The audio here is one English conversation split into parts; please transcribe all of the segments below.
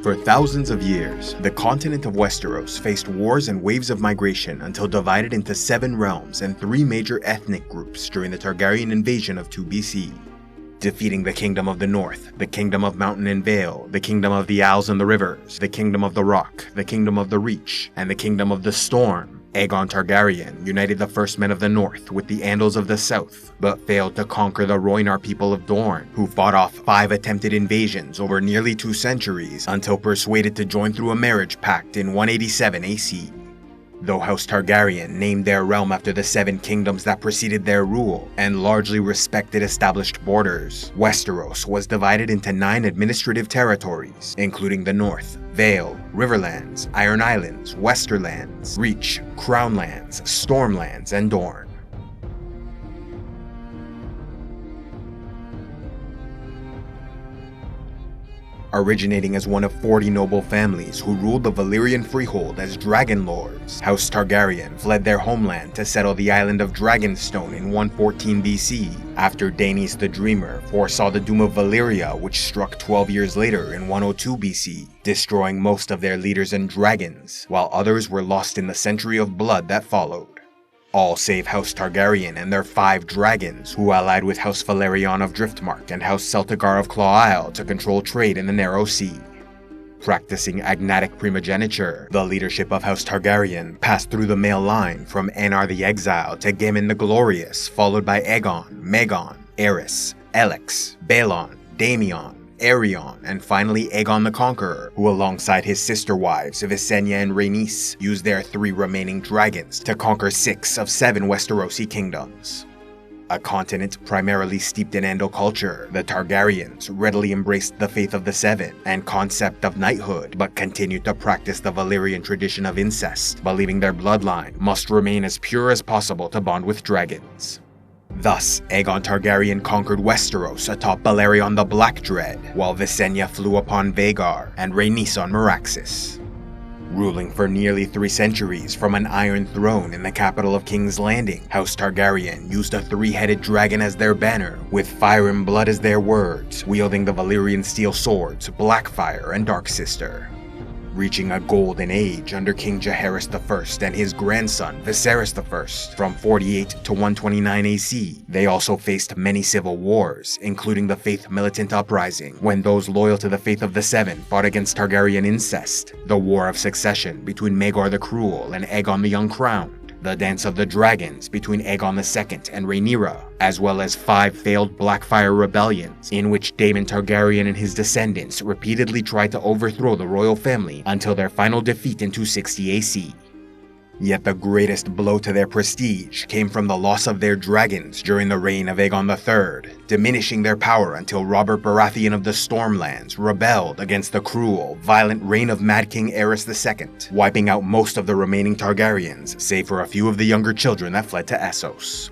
For thousands of years, the continent of Westeros faced wars and waves of migration until divided into 7 realms and 3 major ethnic groups during the Targaryen Invasion of 2 BC. Defeating the Kingdom of the North, the Kingdom of Mountain and Vale, the Kingdom of the Owls and the Rivers, the Kingdom of the Rock, the Kingdom of the Reach, and the Kingdom of the Storm, Aegon Targaryen united the First Men of the North with the Andals of the South, but failed to conquer the Rhoynar people of Dorne, who fought off 5 attempted invasions over nearly 2 centuries until persuaded to join through a marriage pact in 187 AC. Though House Targaryen named their realm after the 7 kingdoms that preceded their rule and largely respected established borders, Westeros was divided into 9 administrative territories, including the North, Vale, Riverlands, Iron Islands, Westerlands, Reach, Crownlands, Stormlands, and Dorne. Originating as one of 40 noble families who ruled the Valyrian freehold as Dragon Lords, House Targaryen fled their homeland to settle the island of Dragonstone in 114 BC, after Daenys the Dreamer foresaw the doom of Valyria, which struck 12 years later in 102 BC, destroying most of their leaders and dragons, while others were lost in the century of blood that followed. All save House Targaryen and their 5 dragons, who allied with House Valerion of Driftmark and House Celtigar of Claw Isle to control trade in the Narrow Sea. Practicing agnatic primogeniture, the leadership of House Targaryen passed through the male line from Aenar the Exile to Gaemon the Glorious, followed by Aegon, Maeggon, Aerys, Elex, Balon, Daemon, Aerion, and finally Aegon the Conqueror, who alongside his sister wives Visenya and Rhaenys used their 3 remaining dragons to conquer 6 of 7 Westerosi kingdoms. A continent primarily steeped in Andal culture, the Targaryens readily embraced the faith of the 7 and concept of knighthood, but continued to practice the Valyrian tradition of incest, believing their bloodline must remain as pure as possible to bond with dragons. Thus, Aegon Targaryen conquered Westeros atop Balerion the Black Dread, while Visenya flew upon Vhagar and Rhaenys on Meraxes. Ruling for nearly 3 centuries from an iron throne in the capital of King's Landing, House Targaryen used a 3-headed dragon as their banner, with fire and blood as their words, wielding the Valyrian steel swords Blackfyre and Darksister. Reaching a golden age under King Jaehaerys I and his grandson Viserys I from 48 to 129 AC, they also faced many civil wars, including the Faith Militant Uprising, when those loyal to the faith of the 7 fought against Targaryen incest, the War of Succession between Maegor the Cruel and Aegon the Uncrowned, the Dance of the Dragons between Aegon II and Rhaenyra, as well as 5 failed Blackfyre rebellions, in which Daemon Targaryen and his descendants repeatedly tried to overthrow the royal family until their final defeat in 260 AC. Yet the greatest blow to their prestige came from the loss of their dragons during the reign of Aegon III, diminishing their power until Robert Baratheon of the Stormlands rebelled against the cruel, violent reign of Mad King Aerys II, wiping out most of the remaining Targaryens, save for a few of the younger children that fled to Essos.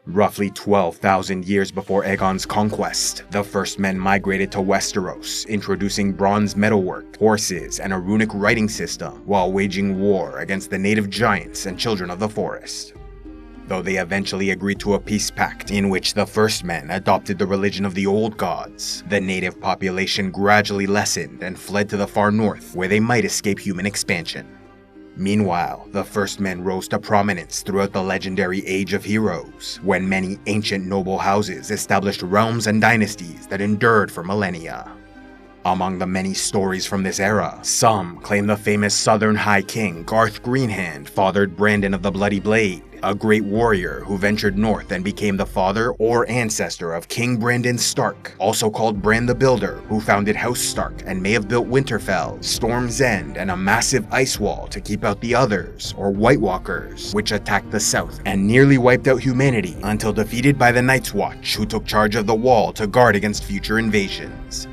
Roughly 12,000 years before Aegon's conquest, the First Men migrated to Westeros, introducing bronze metalwork, horses, and a runic writing system, while waging war against the native giants and children of the forest. Though they eventually agreed to a peace pact in which the First Men adopted the religion of the Old Gods, the native population gradually lessened and fled to the far north, where they might escape human expansion. Meanwhile, the First Men rose to prominence throughout the legendary Age of Heroes, when many ancient noble houses established realms and dynasties that endured for millennia. Among the many stories from this era, some claim the famous Southern High King Garth Greenhand fathered Brandon of the Bloody Blade, a great warrior who ventured north and became the father or ancestor of King Brandon Stark, also called Bran the Builder, who founded House Stark and may have built Winterfell, Storm's End, and a massive ice wall to keep out the Others, or White Walkers, which attacked the south and nearly wiped out humanity until defeated by the Night's Watch, who took charge of the wall to guard against future invasions.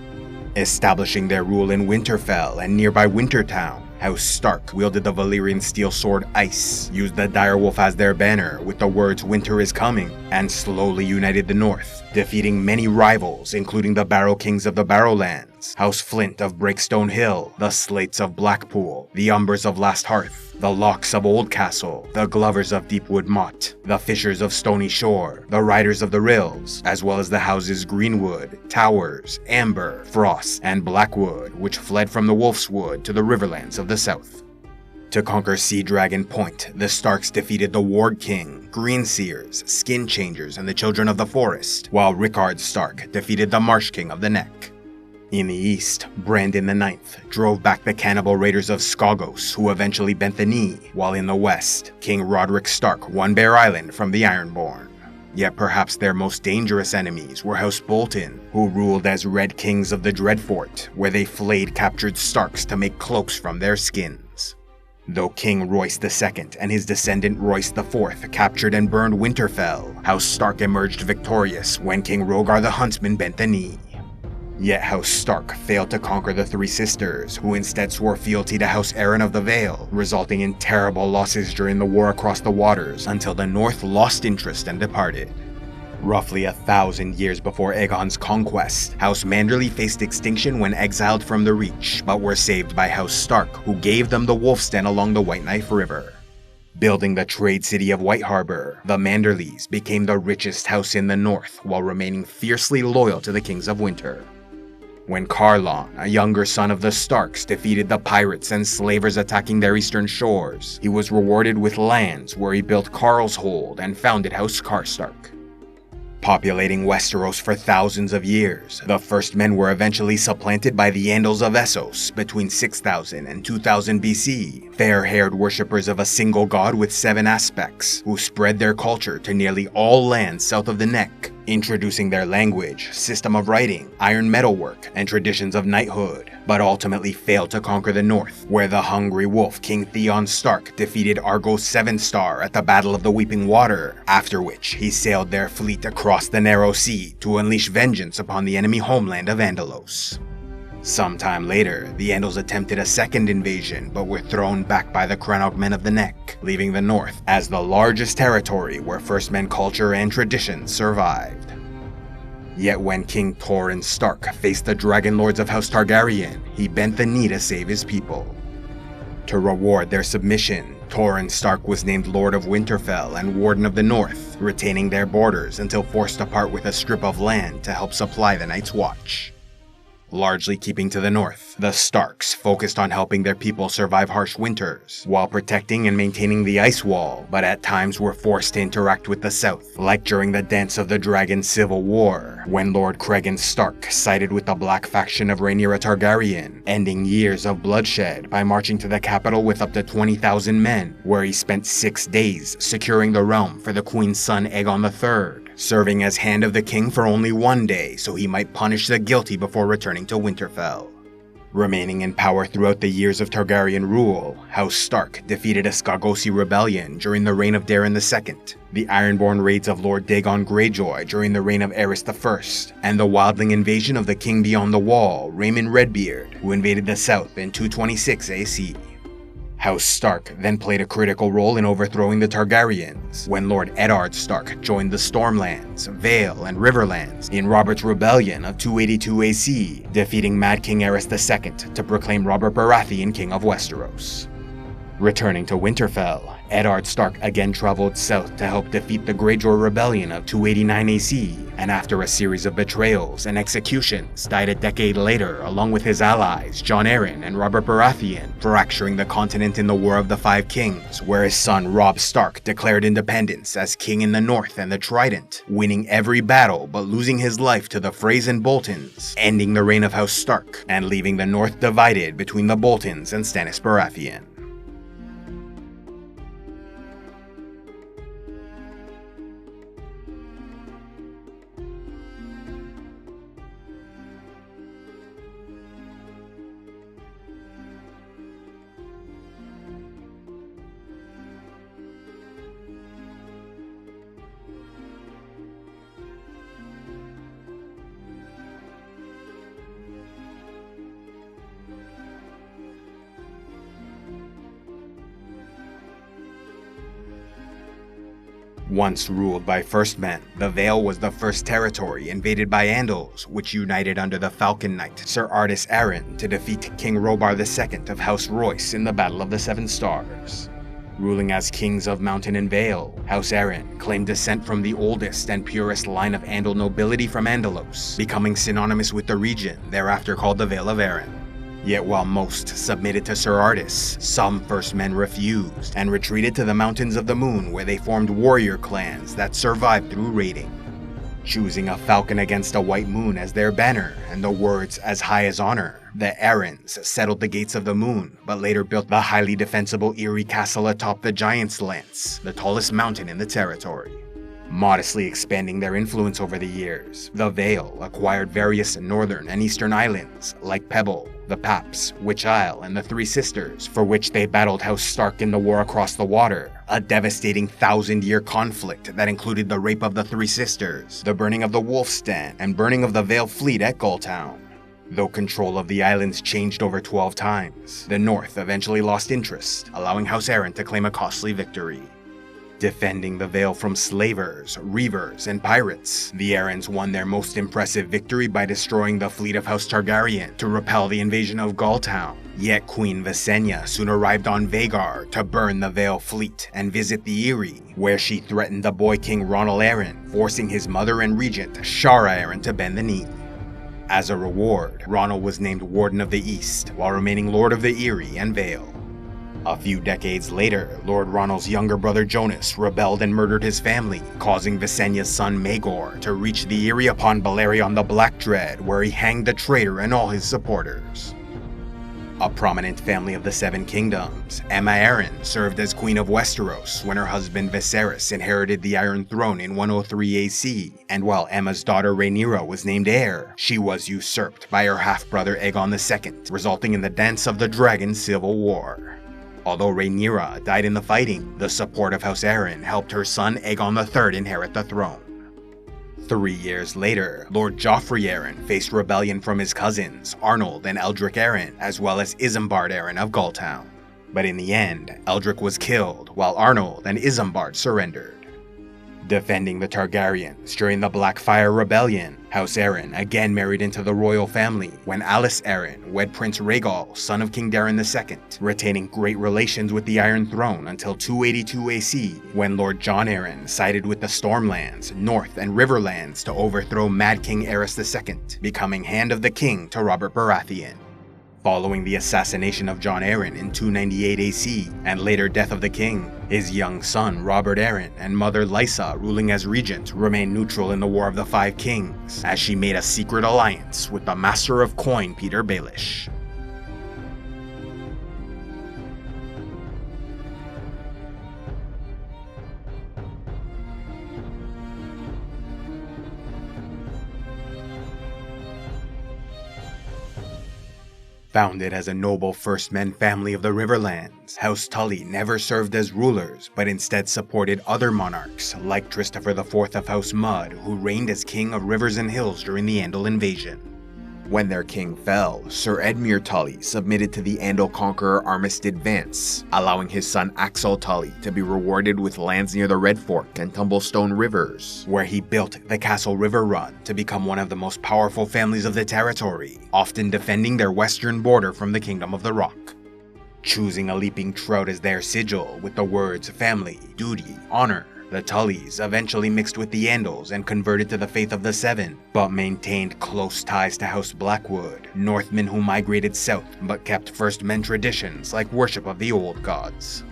Establishing their rule in Winterfell and nearby Wintertown, House Stark wielded the Valyrian steel sword Ice, used the direwolf as their banner with the words "Winter is coming," and slowly united the North, defeating many rivals including the Barrow Kings of the Barrowlands, House Flint of Breakstone Hill, the Slates of Blackpool, the Umbers of Last Hearth, the Locks of Oldcastle, the Glovers of Deepwood Motte, the Fishers of Stony Shore, the Riders of the Rills, as well as the houses Greenwood, Towers, Amber, Frost, and Blackwood, which fled from the Wolf's Wood to the Riverlands of the south. To conquer Sea Dragon Point, the Starks defeated the Warg King, Greenseers, Skin Changers, and the Children of the Forest, while Rickard Stark defeated the Marsh King of the Neck. In the east, Brandon IX drove back the cannibal raiders of Skagos, who eventually bent the knee, while in the west, King Roderick Stark won Bear Island from the Ironborn. Yet perhaps their most dangerous enemies were House Bolton, who ruled as Red Kings of the Dreadfort, where they flayed captured Starks to make cloaks from their skins. Though King Royce II and his descendant Royce IV captured and burned Winterfell, House Stark emerged victorious when King Rhaegar the Huntsman bent the knee. Yet House Stark failed to conquer the Three Sisters, who instead swore fealty to House Arryn of the Vale, resulting in terrible losses during the war across the waters until the North lost interest and departed. Roughly 1,000 years before Aegon's conquest, House Manderly faced extinction when exiled from the Reach, but were saved by House Stark, who gave them the Wolf's Den along the White Knife River. Building the trade city of White Harbor, the Manderlys became the richest house in the north while remaining fiercely loyal to the Kings of Winter. When Carlon, a younger son of the Starks, defeated the pirates and slavers attacking their eastern shores, he was rewarded with lands where he built Carlshold and founded House Karstark. Populating Westeros for thousands of years, the first men were eventually supplanted by the Andals of Essos between 6000 and 2000 BC, fair-haired worshippers of a single god with 7 aspects, who spread their culture to nearly all lands south of the Neck, introducing their language, system of writing, iron metalwork, and traditions of knighthood, but ultimately failed to conquer the north, where the hungry wolf King Theon Stark defeated Argo's 7-Star at the Battle of the Weeping Water, after which he sailed their fleet across the Narrow Sea to unleash vengeance upon the enemy homeland of Andalos. Sometime later, the Andals attempted a second invasion, but were thrown back by the Crannog Men of the Neck, leaving the North as the largest territory where First Men culture and traditions survived. Yet when King Torrhen Stark faced the Dragon Lords of House Targaryen, he bent the knee to save his people. To reward their submission, Torrhen Stark was named Lord of Winterfell and Warden of the North, retaining their borders until forced to part with a strip of land to help supply the Night's Watch. Largely keeping to the north, the Starks focused on helping their people survive harsh winters, while protecting and maintaining the ice wall, but at times were forced to interact with the south, like during the Dance of the Dragon Civil War, when Lord Cregan Stark sided with the black faction of Rhaenyra Targaryen, ending years of bloodshed by marching to the capital with up to 20,000 men, where he spent 6 days securing the realm for the Queen's son Aegon III, serving as Hand of the King for only 1 day so he might punish the guilty before returning to Winterfell. Remaining in power throughout the years of Targaryen rule, House Stark defeated a Skagosi rebellion during the reign of Daeron II, the Ironborn raids of Lord Dagon Greyjoy during the reign of Aerys I, and the wildling invasion of the King Beyond the Wall, Raymond Redbeard, who invaded the south in 226 AC. House Stark then played a critical role in overthrowing the Targaryens, when Lord Eddard Stark joined the Stormlands, Vale, and Riverlands in Robert's Rebellion of 282 AC, defeating Mad King Aerys II to proclaim Robert Baratheon King of Westeros. Returning to Winterfell, Eddard Stark again traveled south to help defeat the Greyjoy rebellion of 289 AC, and after a series of betrayals and executions, died a decade later along with his allies Jon Arryn and Robert Baratheon, fracturing the continent in the War of the Five Kings, where his son Robb Stark declared independence as king in the north and the Trident, winning every battle but losing his life to the Freys and Boltons, ending the reign of House Stark, and leaving the north divided between the Boltons and Stannis Baratheon. Once ruled by First Men, the Vale was the first territory invaded by Andals, which united under the Falcon Knight Ser Ardys Arryn to defeat King Robar II of House Royce in the Battle of the Seven Stars. Ruling as kings of Mountain and Vale, House Arryn claimed descent from the oldest and purest line of Andal nobility from Andalos, becoming synonymous with the region thereafter called the Vale of Arryn. Yet while most submitted to Ser Ardys, some First Men refused and retreated to the Mountains of the Moon, where they formed warrior clans that survived through raiding. Choosing a falcon against a white moon as their banner and the words "as high as honor," the Arryns settled the Gates of the Moon, but later built the highly defensible Eyrie Castle atop the Giant's Lance, the tallest mountain in the territory. Modestly expanding their influence over the years, the Vale acquired various northern and eastern islands like Pebble, the Paps, Witch Isle, and the Three Sisters, for which they battled House Stark in the War Across the Water, a devastating 1,000-year conflict that included the rape of the Three Sisters, the burning of the Wolf's Den, and burning of the Vale fleet at Gulltown. Though control of the islands changed over 12 times, the North eventually lost interest, allowing House Arryn to claim a costly victory. Defending the Vale from slavers, reavers, and pirates, the Arryns won their most impressive victory by destroying the fleet of House Targaryen to repel the invasion of Gulltown. Yet Queen Visenya soon arrived on Vhagar to burn the Vale fleet and visit the Eyrie, where she threatened the boy king Ronald Arryn, forcing his mother and regent Shara Arryn to bend the knee. As a reward, Ronald was named Warden of the East, while remaining Lord of the Eyrie and Vale. A few decades later, Lord Ronald's younger brother Jonas rebelled and murdered his family, causing Visenya's son Maegor to reach the Eyrie upon Balerion the Black Dread, where he hanged the traitor and all his supporters. A prominent family of the Seven Kingdoms, Aemma Arryn served as Queen of Westeros when her husband Viserys inherited the Iron Throne in 103 AC, and while Aemma's daughter Rhaenyra was named heir, she was usurped by her half-brother Aegon II, resulting in the Dance of the Dragon Civil War. Although Rhaenyra died in the fighting, the support of House Arryn helped her son Aegon III inherit the throne. 3 years later, Lord Joffrey Arryn faced rebellion from his cousins, Arnold and Eldrick Arryn, as well as Isambard Arryn of Gulltown. But in the end, Eldrick was killed, while Arnold and Isambard surrendered. Defending the Targaryens during the Blackfyre Rebellion, House Arryn again married into the royal family when Alyce Arryn wed Prince Rhaegal, son of King Daeron II, retaining great relations with the Iron Throne until 282 AC, when Lord Jon Arryn sided with the Stormlands, North, and Riverlands to overthrow Mad King Aerys II, becoming Hand of the King to Robert Baratheon. Following the assassination of Jon Arryn in 298 AC and later death of the king, his young son Robert Arryn and mother Lysa, ruling as regent, remained neutral in the War of the Five Kings, as she made a secret alliance with the Master of Coin Petyr Baelish. Founded as a noble First Men family of the Riverlands, House Tully never served as rulers, but instead supported other monarchs like Christopher IV of House Mud, who reigned as king of rivers and hills during the Andal Invasion. When their king fell, Sir Edmure Tully submitted to the Andal conqueror Armistead Vance, allowing his son Axel Tully to be rewarded with lands near the Red Fork and Tumblestone rivers, where he built the Castle River Run to become one of the most powerful families of the territory, often defending their western border from the Kingdom of the Rock. Choosing a leaping trout as their sigil with the words family, duty, honor, the Tullys eventually mixed with the Andals and converted to the faith of the Seven, but maintained close ties to House Blackwood, Northmen who migrated south but kept First Men traditions like worship of the old gods.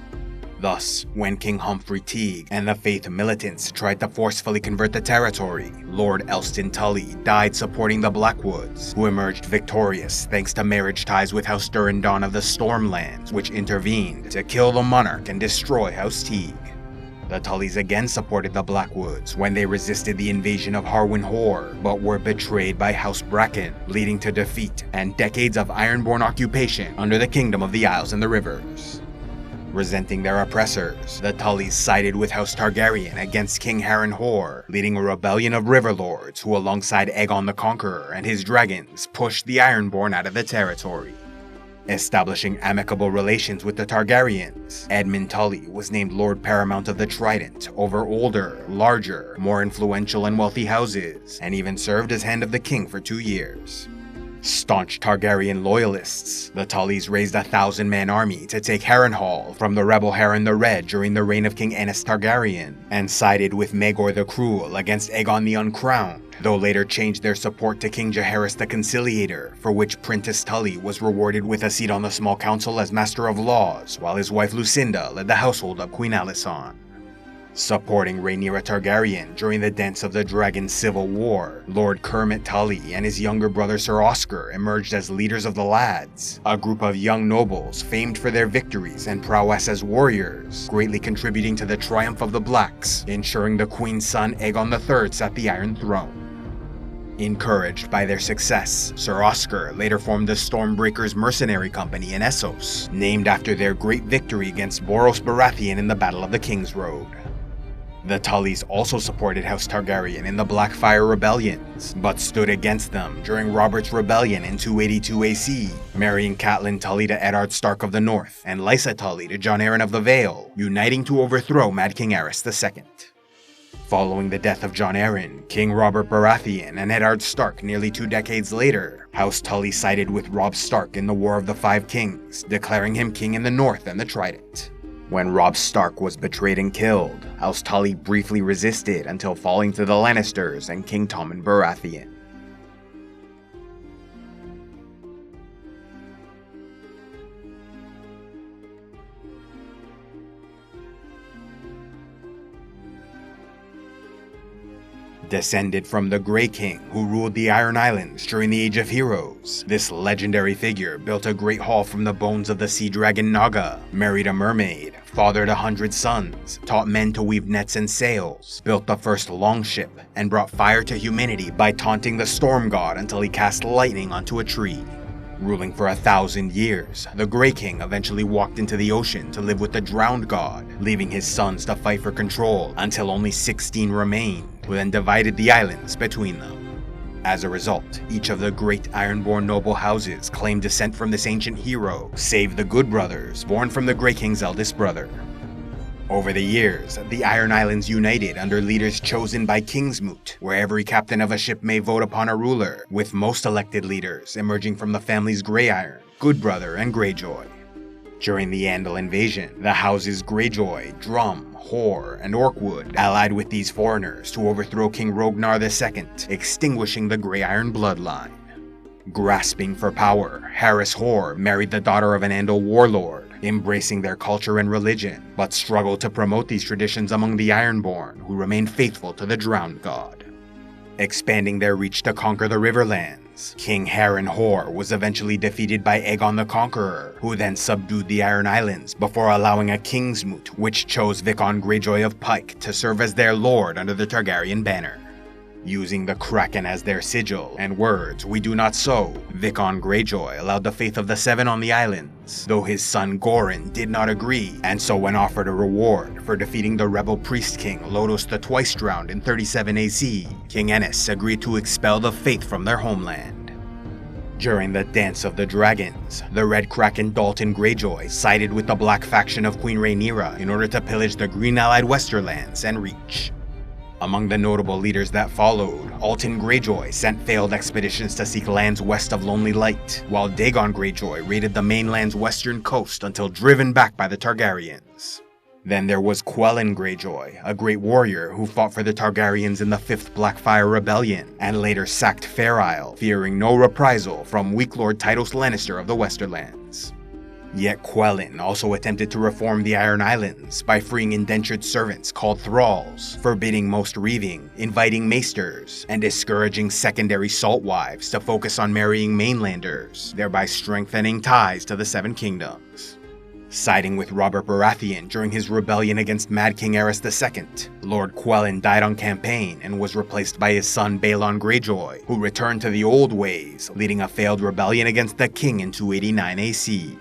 Thus, when King Humphrey Teague and the Faith militants tried to forcefully convert the territory, Lord Elston Tully died supporting the Blackwoods, who emerged victorious thanks to marriage ties with House Durrandon of the Stormlands, which intervened to kill the monarch and destroy House Teague. The Tullys again supported the Blackwoods when they resisted the invasion of Harwin Hoare, but were betrayed by House Bracken, leading to defeat and decades of Ironborn occupation under the Kingdom of the Isles and the Rivers. Resenting their oppressors, the Tullys sided with House Targaryen against King Harren Hoare, leading a rebellion of river lords who, alongside Aegon the Conqueror and his dragons, pushed the Ironborn out of the territory. Establishing amicable relations with the Targaryens, Edmund Tully was named Lord Paramount of the Trident over older, larger, more influential and wealthy houses, and even served as Hand of the King for 2 years. Staunch Targaryen loyalists, the Tullys raised a 1,000-man army to take Harrenhal from the rebel Harren the Red during the reign of King Aenys Targaryen, and sided with Maegor the Cruel against Aegon the Uncrowned, though later changed their support to King Jaehaerys the Conciliator, for which Prentice Tully was rewarded with a seat on the Small Council as Master of Laws, while his wife Lucinda led the household of Queen Alysanne. Supporting Rhaenyra Targaryen during the Dance of the Dragon Civil War, Lord Kermit Tully and his younger brother Sir Oscar emerged as leaders of the Lads, a group of young nobles famed for their victories and prowess as warriors, greatly contributing to the triumph of the Blacks, ensuring the Queen's son Aegon III sat the Iron Throne. Encouraged by their success, Sir Oscar later formed the Stormbreakers Mercenary Company in Essos, named after their great victory against Boros Baratheon in the Battle of the King's Road. The Tullys also supported House Targaryen in the Blackfyre rebellions, but stood against them during Robert's Rebellion in 282 AC, marrying Catelyn Tully to Eddard Stark of the North and Lysa Tully to Jon Arryn of the Vale, uniting to overthrow Mad King Aerys II. Following the death of Jon Arryn, King Robert Baratheon and Eddard Stark nearly 2 decades later, House Tully sided with Robb Stark in the War of the Five Kings, declaring him king in the North and the Trident. When Robb Stark was betrayed and killed, House Tully briefly resisted until falling to the Lannisters and King Tommen Baratheon. Descended from the Grey King who ruled the Iron Islands during the Age of Heroes, this legendary figure built a great hall from the bones of the sea dragon Naga, married a mermaid, fathered 100 sons, taught men to weave nets and sails, built the first longship, and brought fire to humanity by taunting the storm god until he cast lightning onto a tree. Ruling for 1,000 years, the Grey King eventually walked into the ocean to live with the Drowned God, leaving his sons to fight for control until only 16 remained, who then divided the islands between them. As a result, each of the great Ironborn noble houses claimed descent from this ancient hero, save the Good Brothers, born from the Grey King's eldest brother. Over the years, the Iron Islands united under leaders chosen by Kingsmoot, where every captain of a ship may vote upon a ruler, with most elected leaders emerging from the families Grey Iron, Good Brother, and Greyjoy. During the Andal Invasion, the houses Greyjoy, Drum, Hoare, and Orkwood allied with these foreigners to overthrow King Rhoynar II, extinguishing the Grey Iron bloodline. Grasping for power, Harys Hoare married the daughter of an Andal warlord, embracing their culture and religion, but struggled to promote these traditions among the Ironborn, who remained faithful to the Drowned God. Expanding their reach to conquer the Riverlands, King Harren Hoare was eventually defeated by Aegon the Conqueror, who then subdued the Iron Islands before allowing a Kingsmoot, which chose Vicon Greyjoy of Pike to serve as their lord under the Targaryen banner. Using the Kraken as their sigil and words, "We do not sow," Vicon Greyjoy allowed the faith of the Seven on the islands, though his son Goran did not agree, and so when offered a reward for defeating the rebel priest king Lodos the Twice Drowned in 37 AC, King Aenys agreed to expel the faith from their homeland. During the Dance of the Dragons, the Red Kraken Dalton Greyjoy sided with the Black faction of Queen Rhaenyra in order to pillage the Green Allied Westerlands and Reach. Among the notable leaders that followed, Alton Greyjoy sent failed expeditions to seek lands west of Lonely Light, while Dagon Greyjoy raided the mainland's western coast until driven back by the Targaryens. Then there was Quellen Greyjoy, a great warrior who fought for the Targaryens in the 5th Blackfyre Rebellion, and later sacked Fair Isle, fearing no reprisal from weak Lord Tyros Lannister of the Westerlands. Yet Quellen also attempted to reform the Iron Islands by freeing indentured servants called thralls, forbidding most reaving, inviting maesters, and discouraging secondary salt wives to focus on marrying mainlanders, thereby strengthening ties to the Seven Kingdoms. Siding with Robert Baratheon during his rebellion against Mad King Aerys II, Lord Quellen died on campaign and was replaced by his son Balon Greyjoy, who returned to the old ways, leading a failed rebellion against the king in 289 AC.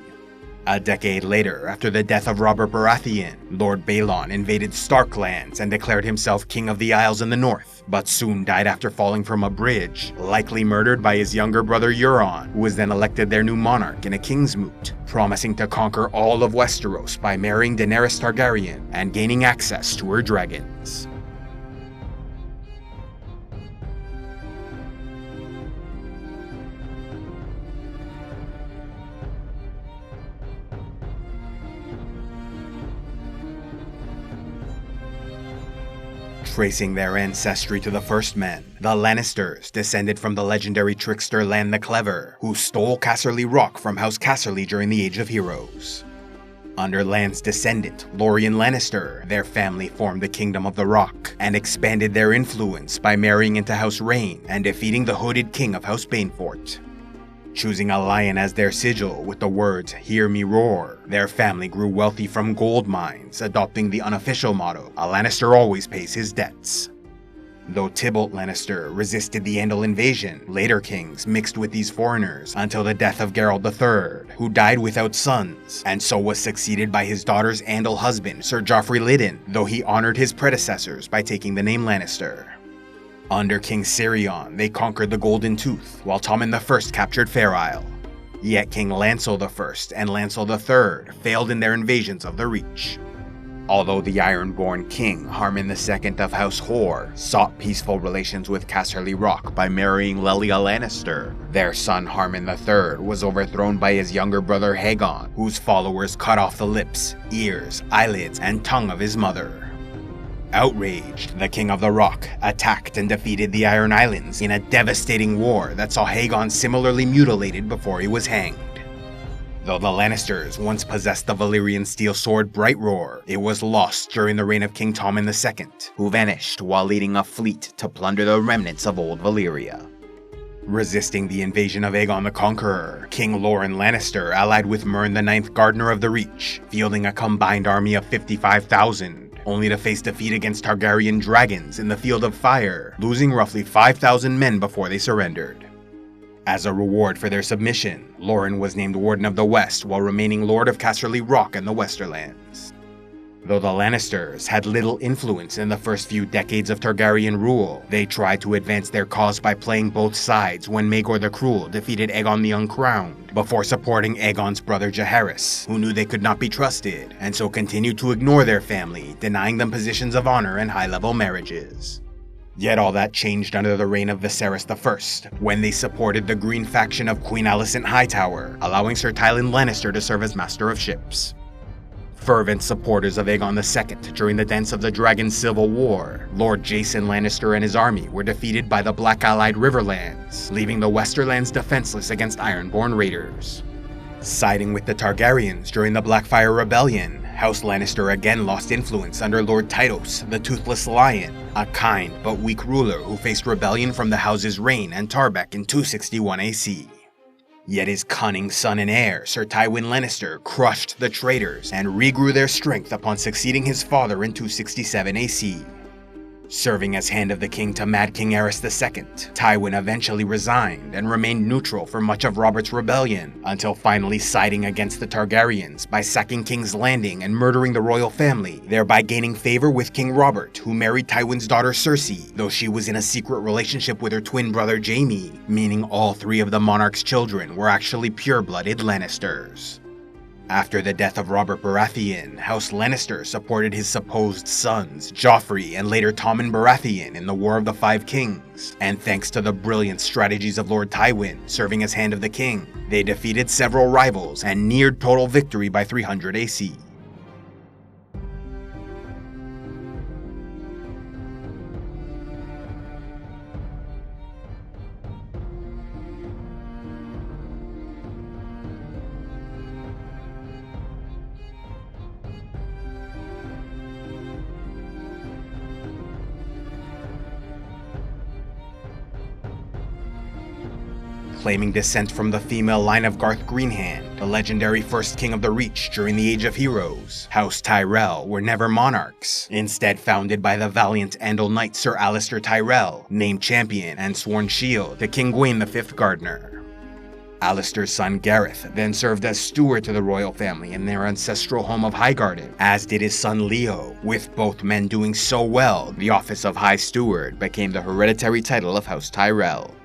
A decade later, after the death of Robert Baratheon, Lord Balon invaded Stark lands and declared himself King of the Isles in the north, but soon died after falling from a bridge, likely murdered by his younger brother Euron, who was then elected their new monarch in a king's moot, promising to conquer all of Westeros by marrying Daenerys Targaryen and gaining access to her dragons. Tracing their ancestry to the First Men, the Lannisters descended from the legendary trickster Lann the Clever, who stole Casterly Rock from House Casterly during the Age of Heroes. Under Lann's descendant, Lorien Lannister, their family formed the Kingdom of the Rock, and expanded their influence by marrying into House Rain and defeating the Hooded King of House Banefort. Choosing a lion as their sigil with the words, "Hear me roar," their family grew wealthy from gold mines, adopting the unofficial motto, "A Lannister always pays his debts." Though Tybalt Lannister resisted the Andal Invasion, later kings mixed with these foreigners until the death of Geralt III, who died without sons, and so was succeeded by his daughter's Andal husband, Sir Joffrey Lyddon, though he honored his predecessors by taking the name Lannister. Under King Sirion, they conquered the Golden Tooth, while Tommen I captured Fair Isle. Yet King Lancel I and Lancel III failed in their invasions of the Reach. Although the Ironborn King, Harmon II of House Hoare, sought peaceful relations with Casterly Rock by marrying Lelya Lannister, their son Harmon III was overthrown by his younger brother Aegon, whose followers cut off the lips, ears, eyelids, and tongue of his mother. Outraged, the King of the Rock attacked and defeated the Iron Islands in a devastating war that saw Aegon similarly mutilated before he was hanged. Though the Lannisters once possessed the Valyrian steel sword Bright Roar, it was lost during the reign of King Tommen II, who vanished while leading a fleet to plunder the remnants of old Valyria. Resisting the invasion of Aegon the Conqueror, King Loren Lannister allied with Mern the Ninth Gardener of the Reach, fielding a combined army of 55,000, only to face defeat against Targaryen dragons in the Field of Fire, losing roughly 5,000 men before they surrendered. As a reward for their submission, Loren was named Warden of the West while remaining Lord of Casterly Rock and the Westerlands. Though the Lannisters had little influence in the first few decades of Targaryen rule, they tried to advance their cause by playing both sides when Maegor the Cruel defeated Aegon the Uncrowned, before supporting Aegon's brother Jaehaerys, who knew they could not be trusted, and so continued to ignore their family, denying them positions of honor and high-level marriages. Yet all that changed under the reign of Viserys I, when they supported the Green faction of Queen Alicent Hightower, allowing Sir Tywin Lannister to serve as Master of Ships. Fervent supporters of Aegon II during the Dance of the Dragon Civil War, Lord Jason Lannister and his army were defeated by the Black Allied Riverlands, leaving the Westerlands defenseless against Ironborn raiders. Siding with the Targaryens during the Blackfyre Rebellion, House Lannister again lost influence under Lord Tytos, the Toothless Lion, a kind but weak ruler who faced rebellion from the Houses Rhaen and Tarbeck in 261 AC. Yet his cunning son and heir, Sir Tywin Lannister, crushed the traitors and regrew their strength upon succeeding his father in 267 AC. Serving as Hand of the King to Mad King Aerys II, Tywin eventually resigned and remained neutral for much of Robert's rebellion, until finally siding against the Targaryens by sacking King's Landing and murdering the royal family, thereby gaining favor with King Robert, who married Tywin's daughter Cersei, though she was in a secret relationship with her twin brother Jaime, meaning all three of the monarch's children were actually pure-blooded Lannisters. After the death of Robert Baratheon, House Lannister supported his supposed sons, Joffrey and later Tommen Baratheon, in the War of the Five Kings. And thanks to the brilliant strategies of Lord Tywin, serving as Hand of the King, they defeated several rivals and neared total victory by 300 AC. Claiming descent from the female line of Garth Greenhand, the legendary first king of the Reach during the Age of Heroes, House Tyrell were never monarchs, instead founded by the valiant Andal knight Sir Alliser Tyrell, named champion and sworn shield to King Gwaine V Gardener. Allister's son Gareth then served as steward to the royal family in their ancestral home of Highgarden, as did his son Leo. With both men doing so well, the office of High Steward became the hereditary title of House Tyrell.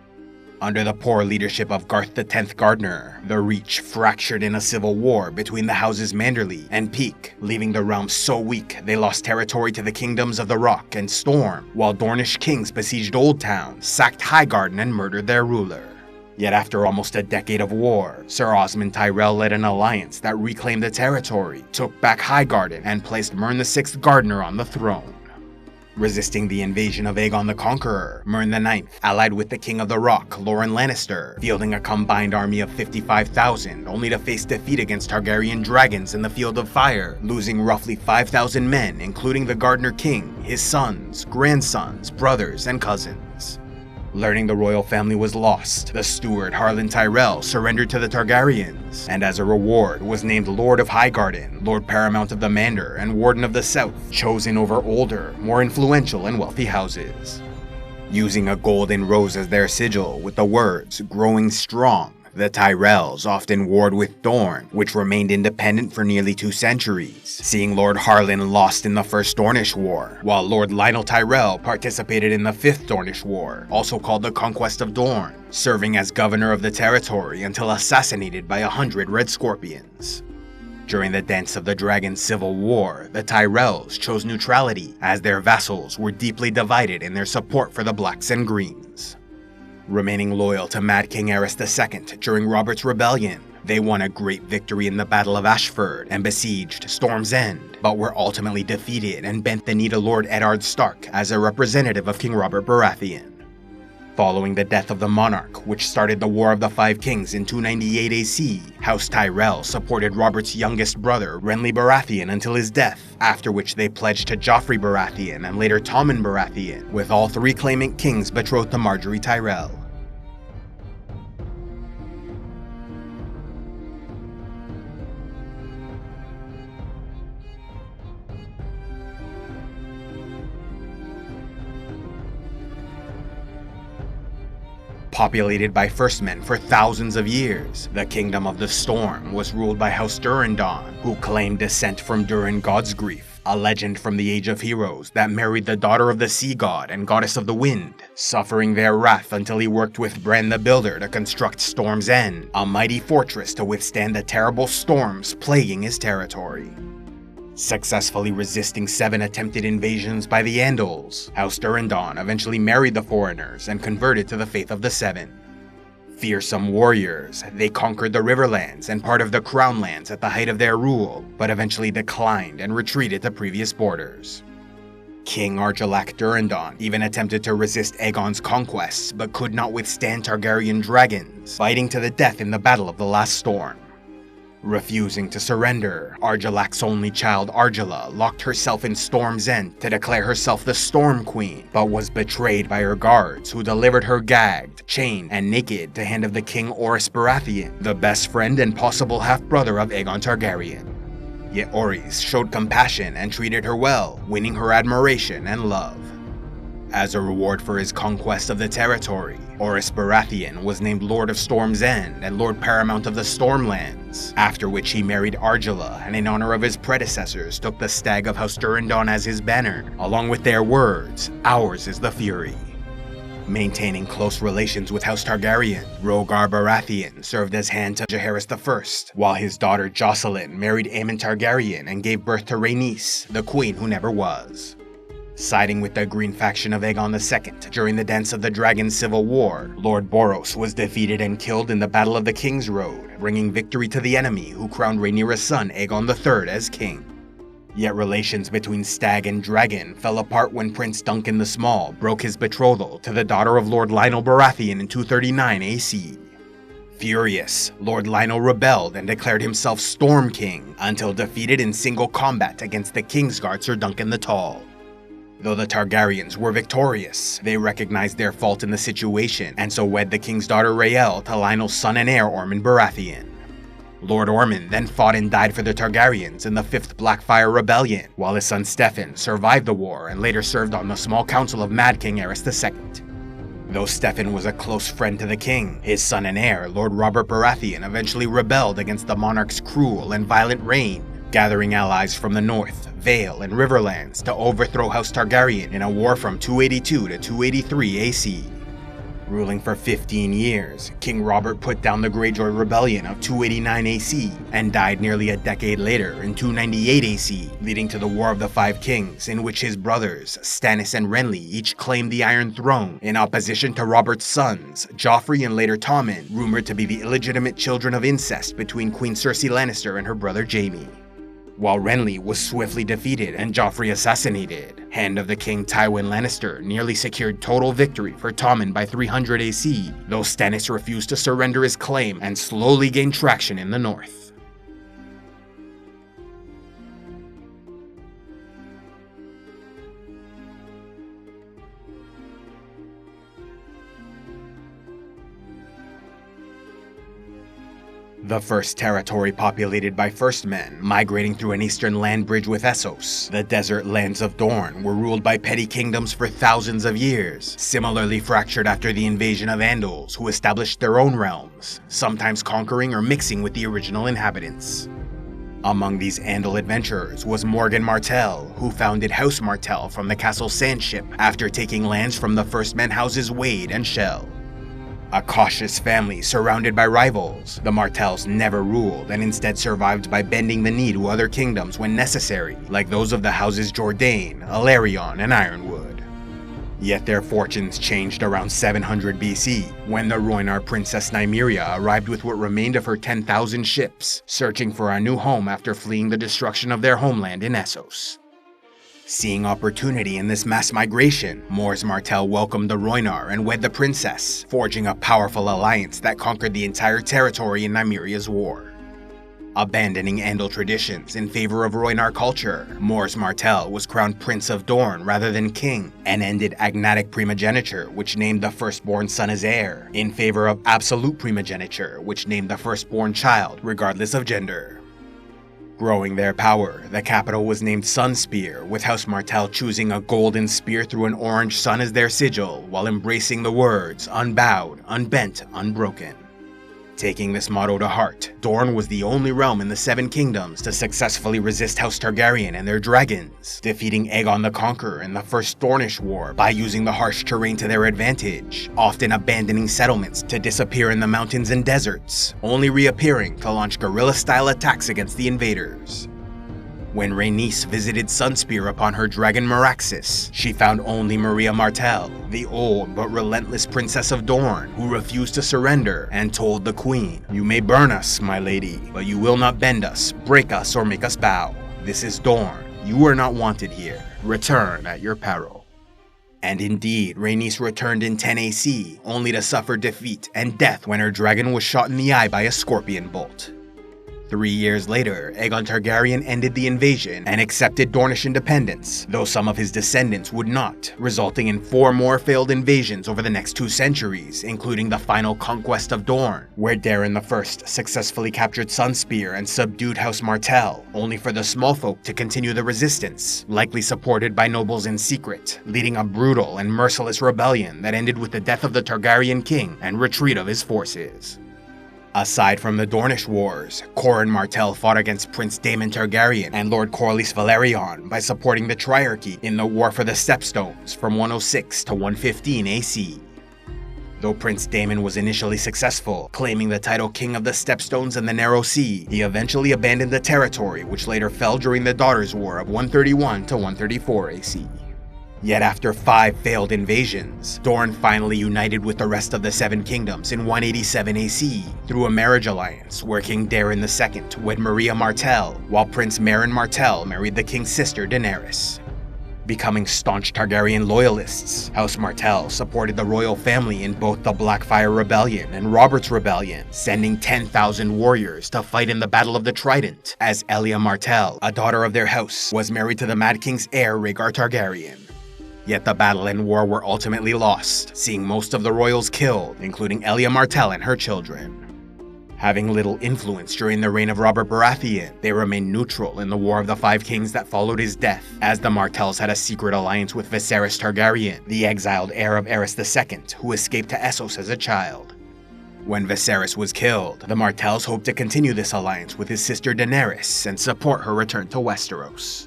Under the poor leadership of Garth X Gardener, the Reach fractured in a civil war between the houses Manderly and Peake, leaving the realm so weak they lost territory to the kingdoms of the Rock and Storm, while Dornish kings besieged Old Town, sacked Highgarden and murdered their ruler. Yet after almost a decade of war, Sir Osmond Tyrell led an alliance that reclaimed the territory, took back Highgarden, and placed Mern VI Gardener on the throne. Resisting the invasion of Aegon the Conqueror, Mern IX allied with the King of the Rock, Loren Lannister, fielding a combined army of 55,000, only to face defeat against Targaryen dragons in the Field of Fire, losing roughly 5,000 men, including the Gardener King, his sons, grandsons, brothers, and cousins. Learning the royal family was lost, the steward Harlan Tyrell surrendered to the Targaryens, and as a reward was named Lord of Highgarden, Lord Paramount of the Mander, and Warden of the South, chosen over older, more influential and wealthy houses. Using a golden rose as their sigil with the words, "Growing Strong," the Tyrells often warred with Dorne, which remained independent for nearly 2 centuries, seeing Lord Harlan lost in the First Dornish War, while Lord Lionel Tyrell participated in the Fifth Dornish War, also called the Conquest of Dorne, serving as governor of the territory until assassinated by 100 Red Scorpions. During the Dance of the Dragon Civil War, the Tyrells chose neutrality, as their vassals were deeply divided in their support for the Blacks and Greens. Remaining loyal to Mad King Aerys II during Robert's Rebellion, they won a great victory in the Battle of Ashford and besieged Storm's End, but were ultimately defeated and bent the knee to Lord Eddard Stark as a representative of King Robert Baratheon. Following the death of the monarch, which started the War of the Five Kings in 298 AC, House Tyrell supported Robert's youngest brother, Renly Baratheon, until his death, after which they pledged to Joffrey Baratheon and later Tommen Baratheon, with all 3 claimant kings betrothed to Margaery Tyrell. Populated by First Men for thousands of years, the Kingdom of the Storm was ruled by House Durrandon, who claimed descent from Durin Godsgrief, a legend from the Age of Heroes that married the daughter of the Sea God and Goddess of the Wind, suffering their wrath until he worked with Bran the Builder to construct Storm's End, a mighty fortress to withstand the terrible storms plaguing his territory. Successfully resisting 7 attempted invasions by the Andals, House Durrandon eventually married the foreigners and converted to the faith of the Seven. Fearsome warriors, they conquered the Riverlands and part of the Crownlands at the height of their rule, but eventually declined and retreated to previous borders. King Argilac Durrandon even attempted to resist Aegon's conquests, but could not withstand Targaryen dragons, fighting to the death in the Battle of the Last Storm. Refusing to surrender, Argilac's only child Argilla locked herself in Storm's End to declare herself the Storm Queen, but was betrayed by her guards, who delivered her gagged, chained, and naked to hand of the King Orys Baratheon, the best friend and possible half-brother of Aegon Targaryen. Yet Orys showed compassion and treated her well, winning her admiration and love. As a reward for his conquest of the territory, Orys Baratheon was named Lord of Storm's End and Lord Paramount of the Stormlands, after which he married Argilla and in honor of his predecessors took the Stag of House Durrandon as his banner, along with their words, "Ours is the Fury." Maintaining close relations with House Targaryen, Rhoynar Baratheon served as hand to Jaehaerys I, while his daughter Jocelyn married Aemon Targaryen and gave birth to Rhaenys, the queen who never was. Siding with the Green faction of Aegon II during the Dance of the Dragon Civil War, Lord Boros was defeated and killed in the Battle of the King's Road, bringing victory to the enemy who crowned Rhaenyra's son Aegon III as king. Yet relations between Stag and Dragon fell apart when Prince Duncan the Small broke his betrothal to the daughter of Lord Lionel Baratheon in 239 AC. Furious, Lord Lionel rebelled and declared himself Storm King until defeated in single combat against the Kingsguard Sir Duncan the Tall. Though the Targaryens were victorious, they recognized their fault in the situation and so wed the king's daughter Rhaelle to Lionel's son and heir Ormond Baratheon. Lord Ormond then fought and died for the Targaryens in the 5th Blackfyre Rebellion, while his son Steffon survived the war and later served on the small council of Mad King Aerys II. Though Steffon was a close friend to the king, his son and heir, Lord Robert Baratheon, eventually rebelled against the monarch's cruel and violent reign, gathering allies from the north, Vale, and Riverlands to overthrow House Targaryen in a war from 282 to 283 AC. Ruling for 15 years, King Robert put down the Greyjoy Rebellion of 289 AC and died nearly a decade later in 298 AC, leading to the War of the Five Kings, in which his brothers, Stannis and Renly, each claimed the Iron Throne in opposition to Robert's sons, Joffrey and later Tommen, rumored to be the illegitimate children of incest between Queen Cersei Lannister and her brother Jaime. While Renly was swiftly defeated and Joffrey assassinated, Hand of the King Tywin Lannister nearly secured total victory for Tommen by 300 AC, though Stannis refused to surrender his claim and slowly gained traction in the north. The first territory populated by First Men, migrating through an eastern land bridge with Essos, the desert lands of Dorne were ruled by petty kingdoms for thousands of years, similarly fractured after the invasion of Andals, who established their own realms, sometimes conquering or mixing with the original inhabitants. Among these Andal adventurers was Morgan Martell, who founded House Martell from the Castle Sandship after taking lands from the First Men houses Wade and Shell. A cautious family surrounded by rivals, the Martells never ruled and instead survived by bending the knee to other kingdoms when necessary, like those of the houses Jourdain, Alarion, and Ironwood. Yet their fortunes changed around 700 BC, when the Rhoynar princess Nymeria arrived with what remained of her 10,000 ships, searching for a new home after fleeing the destruction of their homeland in Essos. Seeing opportunity in this mass migration, Mors Martell welcomed the Rhoynar and wed the princess, forging a powerful alliance that conquered the entire territory in Nymeria's war. Abandoning Andal traditions in favor of Rhoynar culture, Mors Martell was crowned Prince of Dorne rather than king, and ended agnatic primogeniture, which named the firstborn son as heir, in favor of absolute primogeniture, which named the firstborn child, regardless of gender. Growing their power, the capital was named Sunspear, with House Martell choosing a golden spear through an orange sun as their sigil, while embracing the words, unbowed, unbent, unbroken. Taking this motto to heart, Dorne was the only realm in the Seven Kingdoms to successfully resist House Targaryen and their dragons, defeating Aegon the Conqueror in the First Dornish War by using the harsh terrain to their advantage, often abandoning settlements to disappear in the mountains and deserts, only reappearing to launch guerrilla-style attacks against the invaders. When Rhaenys visited Sunspear upon her dragon Meraxes, she found only Maria Martell, the old but relentless princess of Dorne, who refused to surrender and told the queen, "You may burn us, my lady, but you will not bend us, break us, or make us bow. This is Dorne. You are not wanted here. Return at your peril." And indeed, Rhaenys returned in 10 AC, only to suffer defeat and death when her dragon was shot in the eye by a scorpion bolt. 3 years later, Aegon Targaryen ended the invasion and accepted Dornish independence, though some of his descendants would not, resulting in 4 more failed invasions over the next 2 centuries, including the final conquest of Dorne, where Daeron I successfully captured Sunspear and subdued House Martell, only for the smallfolk to continue the resistance, likely supported by nobles in secret, leading a brutal and merciless rebellion that ended with the death of the Targaryen king and retreat of his forces. Aside from the Dornish Wars, Qhorin Martell fought against Prince Daemon Targaryen and Lord Corlys Velaryon by supporting the Triarchy in the War for the Stepstones from 106 to 115 AC. Though Prince Daemon was initially successful, claiming the title King of the Stepstones and the Narrow Sea, he eventually abandoned the territory, which later fell during the Daughters' War of 131 to 134 AC. Yet after 5 failed invasions, Dorne finally united with the rest of the Seven Kingdoms in 187 AC through a marriage alliance where King Daeron II wed Maria Martell, while Prince Meryn Martell married the king's sister Daenerys. Becoming staunch Targaryen loyalists, House Martell supported the royal family in both the Blackfyre Rebellion and Robert's Rebellion, sending 10,000 warriors to fight in the Battle of the Trident, as Elia Martell, a daughter of their house, was married to the Mad King's heir Rhaegar Targaryen. Yet the battle and war were ultimately lost, seeing most of the royals killed, including Elia Martell and her children. Having little influence during the reign of Robert Baratheon, they remained neutral in the War of the Five Kings that followed his death, as the Martells had a secret alliance with Viserys Targaryen, the exiled heir of Aerys II, who escaped to Essos as a child. When Viserys was killed, the Martells hoped to continue this alliance with his sister Daenerys and support her return to Westeros.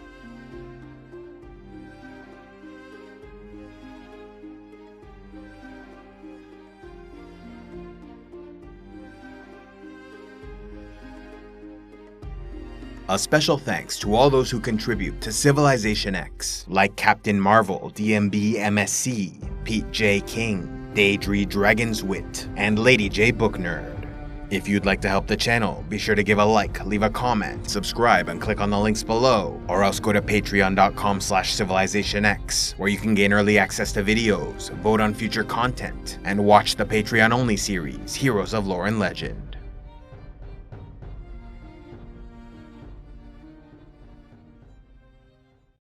A special thanks to all those who contribute to CivilizationEx, like Captain Marvel, DMB MSC, Pete J. King, Daedry Dragon's Wit, and Lady J. Book Nerd. If you'd like to help the channel, be sure to give a like, leave a comment, subscribe, and click on the links below, or else go to patreon.com/CivilizationEx, where you can gain early access to videos, vote on future content, and watch the Patreon-only series, Heroes of Lore and Legend.